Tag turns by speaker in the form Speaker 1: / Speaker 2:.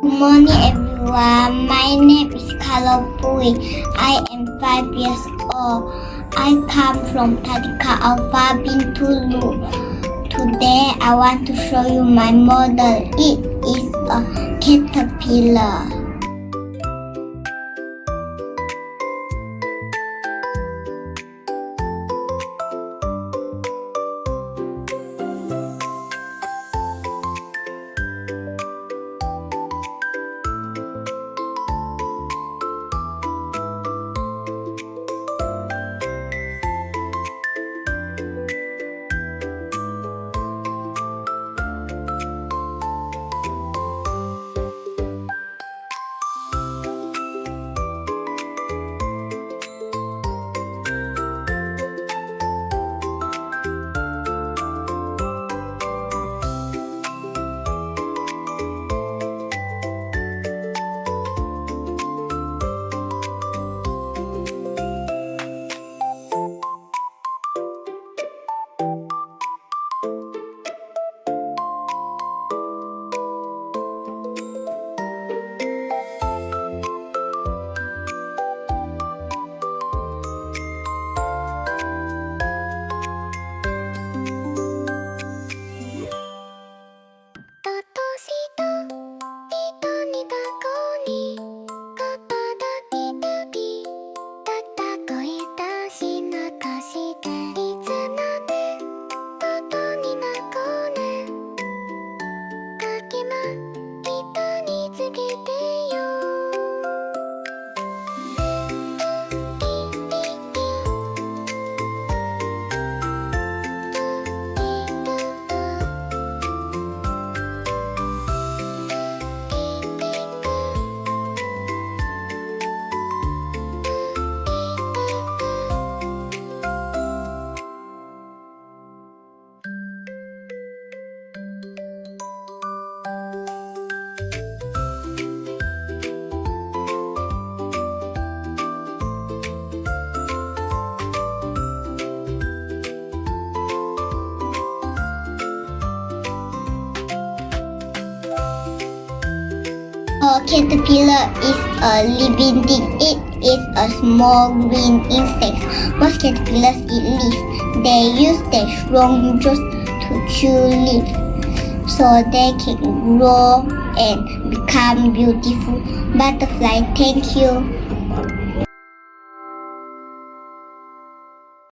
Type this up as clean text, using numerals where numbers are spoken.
Speaker 1: Good morning everyone, my name is Carlo. I am 5 years old. I come from Tatika Alpha Bintulu. Today I want to show you my model. It is a caterpillar. A caterpillar is a living thing. It is a small green insect. Most caterpillars eat leaves. They use their strong jaws to chew leaves so they can grow and become beautiful butterflies. Thank you.